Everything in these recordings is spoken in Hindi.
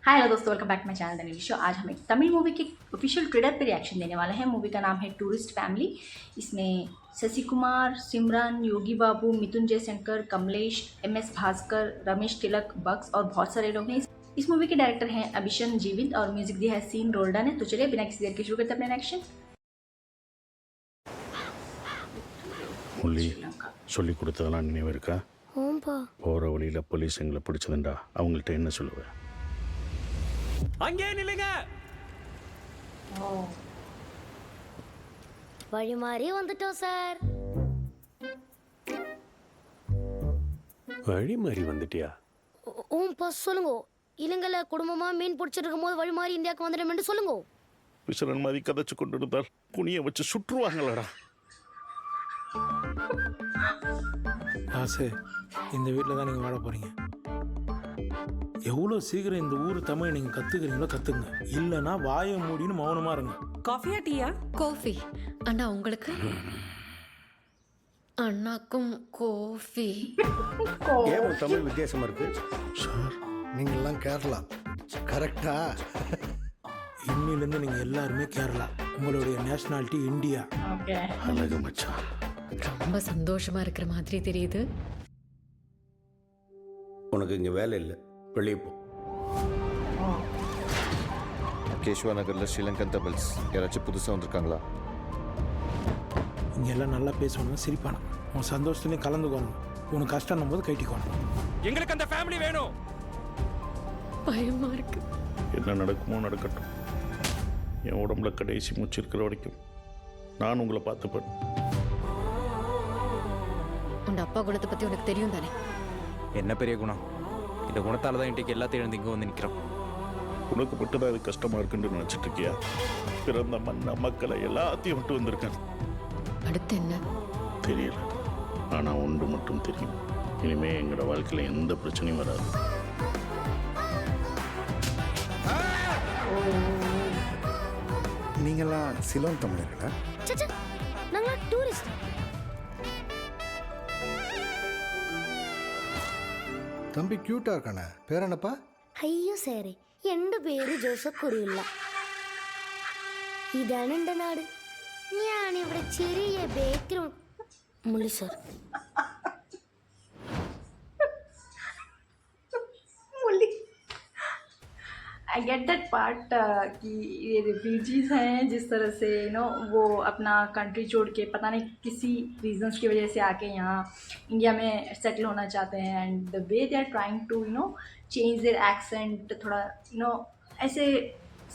हाय हेलो दोस्तों, welcome back to my channel the Neeli show. आज हम एक तमिल मूवी के ऑफिशियल ट्रेलर पे रिएक्शन देने वाले हैं। मूवी का नाम है टूरिस्ट फैमिली। इसमें शशि कुमार, सिमरन, योगी बाबू, मिथुन जयशंकर, कमलेश, एमएस भास्कर, रमेश तिलक, बक्स और बहुत सारे लोग हैं। इस मूवी के डायरेक्टर हैं अभिशन जीवित और म्यूजिक दिया है सीन रोल्डा ने। तो चलिए बिना किसी देर के शुरू करते हैं अपना रिएक्शन। முள்ளி சொல்லி கொடுத்ததெல்லாம் நினைவு இருக்கா? ஓம்பா போகிற வழியில் போலீஸ் எங்களை பிடிச்சதுண்டா, அவங்கள்ட்ட என்ன சொல்லுவேன்? அங்கே நில்லுங்க. வழி மாறி வந்துட்டோம் சார். வழி மாறி வந்துட்டியா? ஓம்பா சொல்லுங்க. இலங்கையில குடும்பமா மீன் பிடிச்சிருக்கும் போது வழி மாறி இந்தியாவுக்கு வந்துடும் சொல்லுங்க. விசரன் மாதிரி கதைச்சு கொண்டு இருந்தால் குனியை வச்சு சுற்றுவாங்களடா. ஆசை, இந்த வீட்டில் தான் நீங்கள் வாழ போகிறீங்க. எவ்வளோ சீக்கிரம் இந்த ஊர் தமிழ் நீங்கள் கற்றுக்கிறீங்களோ கற்றுக்குங்க. இல்லைன்னா வாயை மூடின்னு மௌனமாக இருங்க. காஃபியா டீயா? காஃபி. அண்ணா உங்களுக்கு? அண்ணாக்கும் காஃபி. ஏன் உன் தமிழ் வித்தியாசமா இருக்கு? சார், நீங்கள்லாம் கேரளா கரெக்டா? இன்னிலேருந்து நீங்கள் எல்லாருமே கேரளா. உங்களுடைய நேஷ்னாலிட்டி இந்தியா. அழகு மச்சான். ரொம்ப சந்தோஷமா இருக்கிற மாதிரி தெரியுது. உனக்கு இங்கே வேலை இல்லை, வெளியே போ. கேஷ்வா நகரில் ஸ்ரீலங்கன் தமிழ்ஸ் யாராச்சும் புதுசாக வந்திருக்காங்களா? இங்கே எல்லாம் நல்லா பேசணும், சிரிப்பானு. உன் சந்தோஷத்துலேயும் கலந்துக்கணும். உனக்கு கஷ்டம் போது கைட்டிக்கணும். எங்களுக்கு அந்த ஃபேமிலி வேணும். பயமா இருக்கு. என்ன நடக்குமோ நடக்கட்டும். என் உடம்புல கடைசி மூச்சு இருக்கிற வரைக்கும் நான் உங்களை பார்த்துப்பேன். உன் அப்பா குணத்தை பத்தி உனக்கு தெரியும் தானே? என்ன பெரிய குணம்? இந்த குணத்தால தான் இன்றைக்கு எல்லாத்தையும் இழந்து இங்கே வந்து நிற்கிறோம். உனக்கு மட்டும்தான் அது கஷ்டமாக இருக்குன்னு நினச்சிட்டு இருக்கியா? பிறந்த மண்ண மக்களை எல்லாத்தையும் விட்டு வந்திருக்கேன். அடுத்து என்ன தெரியல, ஆனால் ஒன்று மட்டும் தெரியும். இனிமே எங்களோட வாழ்க்கையில் எந்த பிரச்சனையும் வராது. நீங்கள்லாம் சிலோன் தமிழர்களா? சச்சா, நாங்களா டூரிஸ்ட். தம்பி க்யூட்டா இருக்கானே, பேர் என்னப்பா? അയ്യോ സാറേ, എൻ്റെ പേര് ജോസഫ് കുറിയില്ല. ഇതാണ് എൻ്റെ നാട്. ഞാനിവിടെ ചെറിയ bakery Mulli sir. I get that part कि ये रिफ्यूजीज़ हैं, जिस तरह से वो अपना कंट्री छोड़ के पता नहीं किसी रीजंस की वजह से आके यहाँ इंडिया में सेटल होना चाहते हैं। And the way they are trying to change their accent, थोड़ा ऐसे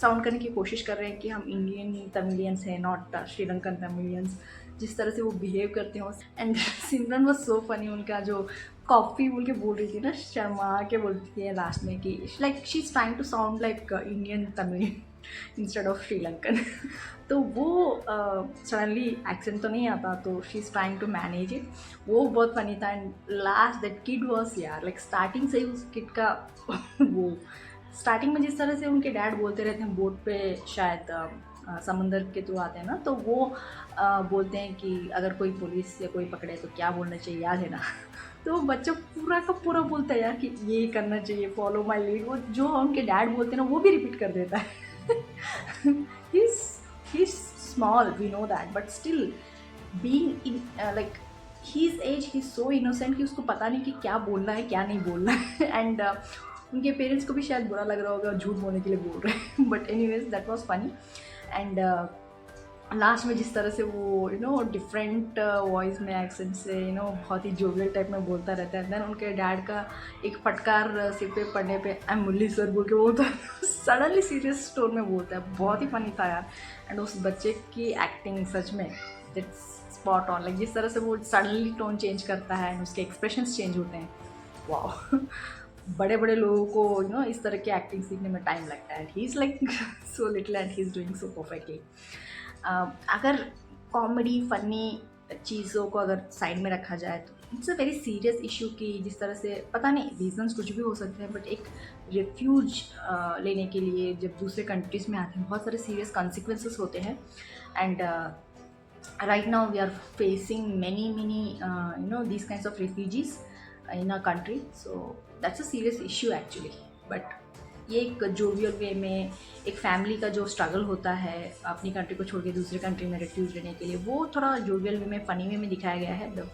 साउंड करने की कोशिश कर रहे हैं कि हम इंडियन तमिलियंस हैं, नॉट श्रीलंकन तमिलियंस। जिस तरह से वो बिहेव करते हो। And Simran was so funny, उनका जो कॉफ़ी बोल के बोल रही थी ना, शर्मा के बोलती है लास्ट में कि like she is trying to sound like Indian Tamil instead of Sri Lankan. तो वो सडनली एक्सेंट तो नहीं आता, तो she is trying to manage it. वो बहुत फनी था। And last that kid was यार, लाइक स्टार्टिंग से ही उस किड का वो स्टार्टिंग में जिस तरह से उनके डैड बोलते रहते हैं बोट पे, शायद समंदर के थ्रू आते हैं ना, तो वो बोलते हैं कि अगर कोई पुलिस या कोई पकड़े तो क्या बोलना चाहिए, याद है ना? तो बच्चा पूरा का पूरा बोलता है यार कि ये करना चाहिए, फॉलो माय लीड। वो जो उनके डैड बोलते हैं ना, वो भी रिपीट कर देता है। He is small, we know that, but still being in like his age, he is so innocent कि उसको पता नहीं कि क्या बोलना है क्या नहीं बोलना है। एंड उनके पेरेंट्स को भी शायद बुरा लग रहा होगा, झूठ बोलने के लिए बोल रहे हैं। But anyways that was funny. And last में जिस तरह से वो डिफरेंट वॉइस में एक्सेंट से बहुत ही जोवियल टाइप में बोलता रहता है। देन उनके डैड का एक फटकार सिर पे पड़ने पे आई एम मुल्ली सर बोल के बोलता है, सडनली सीरियस टोन में बोलता है। बहुत ही फनी था यार। एंड उस बच्चे की एक्टिंग सच में इट्स स्पॉट ऑन। लाइक जिस तरह से वो सडनली टोन चेंज करता है एंड उसके एक्सप्रेशंस चेंज होते हैं, वाह। बड़े बड़े लोगों को इस तरह की एक्टिंग सीखने में टाइम लगता है। He is like so little and he is doing so perfectly. अगर कॉमेडी फनी चीज़ों को अगर साइड में रखा जाए तो it's a very serious issue कि जिस तरह से पता नहीं रीजंस कुछ भी हो सकते हैं, बट एक रिफ्यूज लेने के लिए जब दूसरे कंट्रीज़ में आते हैं बहुत सारे सीरियस कॉन्सिक्वेंसेस होते हैं। And right now we are facing many these kinds of refugees in our country, so that's a serious issue actually. But ये एक जोवियल वे में एक फैमिली का जो स्ट्रगल होता है अपनी कंट्री को छोड़ के दूसरे कंट्री में रेफ्यूज लेने के लिए, वो थोड़ा जोवियल वे में, फनी वे में दिखाया गया है, the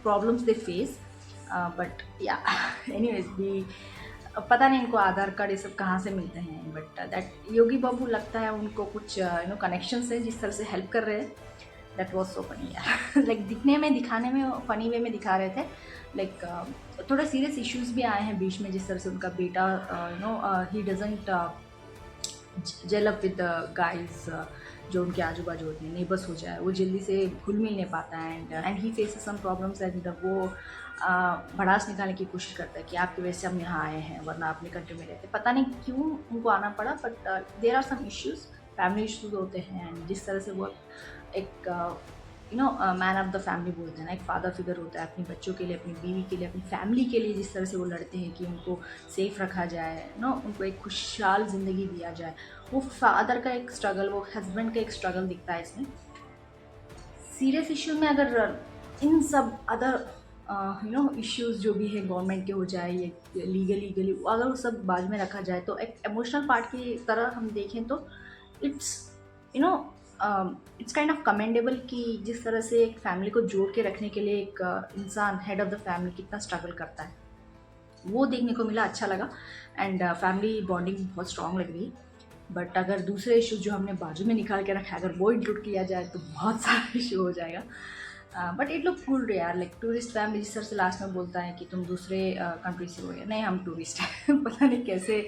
problems they face. But या एनीवेज भी पता नहीं इनको आधार कार्ड ये सब कहाँ से मिलते हैं, बट दैट योगी बाबू लगता है उनको कुछ कनेक्शंस है जिस तरह से हेल्प कर रहे हैं। दैट वॉज सो फनी यार। लाइक दिखाने में फनी वे में दिखा रहे थे। लाइक थोड़ा सीरियस इश्यूज भी आए हैं बीच में, जिस तरह से उनका बेटा he doesn't gel up with guys जो उनके आजू बाजू होते हैं, नेबर्स हो जाए, वो जल्दी से घुल मिल नहीं पाता है and he faces some problems and वो भड़ास निकालने की कोशिश करता है कि आपकी वजह से हम यहाँ आए हैं वरना अपने कंट्री में रहते। पता नहीं क्यों उनको आना पड़ा, but there are some issues, family issues होते हैं। एंड जिस तरह से वो एक मैन ऑफ द फैमिली बोलते हैं ना, एक फादर फिगर होता है अपने बच्चों के लिए, अपनी बीवी के लिए, अपनी फैमिली के लिए, जिस तरह से वो लड़ते हैं कि उनको सेफ रखा जाए, उनको एक खुशहाल ज़िंदगी दिया जाए। वो फादर का एक स्ट्रगल, वो हस्बैंड का एक स्ट्रगल दिखता है इसमें। सीरियस इश्यू में अगर इन सब अदर इश्यूज जो भी है गवर्नमेंट के हो जाए या लीगली अगर वो सब बाद में रखा जाए, तो एक इमोशनल पार्ट की तरह हम देखें तो इट्स काइंड ऑफ कमेंडेबल कि जिस तरह से एक फैमिली को जोड़ के रखने के लिए एक इंसान हेड ऑफ द फैमिली कितना स्ट्रगल करता है, वो देखने को मिला, अच्छा लगा। एंड फैमिली बॉन्डिंग बहुत स्ट्रॉन्ग लग रही है। बट अगर दूसरे इश्यूज जो हमने बाजू में निकाल के रखा है अगर वो इंक्लूड किया जाए तो बहुत सारा इशू हो जाएगा। बट इट लुक गुड यार। लाइक टूरिस्ट फैमिली जिस तरह से लास्ट में बोलता है कि तुम दूसरे कंट्री से हो, या नहीं हम टूरिस्ट हैं पता नहीं कैसे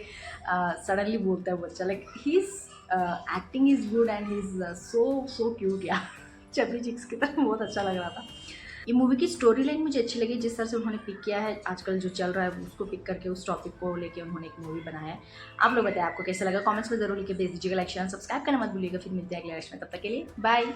सडनली बोलता है वो बच्चा। Like he is acting is good and he is so cute यार, चपली चिक्स की तरह, बहुत अच्छा लग रहा था। ये मूवी की स्टोरी लाइन मुझे अच्छी लगी, जिस तरह से उन्होंने पिक किया है आजकल जो चल रहा है उसको पिक करके उस टॉपिक को लेके उन्होंने एक मूवी बनाया है। आप लोग बताएं आपको कैसा लगा, कमेंट्स में जरूर लिख के भेज दीजिएगा। लाइक शेयर सब्सक्राइब करना मत भूलिएगा। फिर मिलते हैं अगले वर्ष में, तब तक के लिए बाय।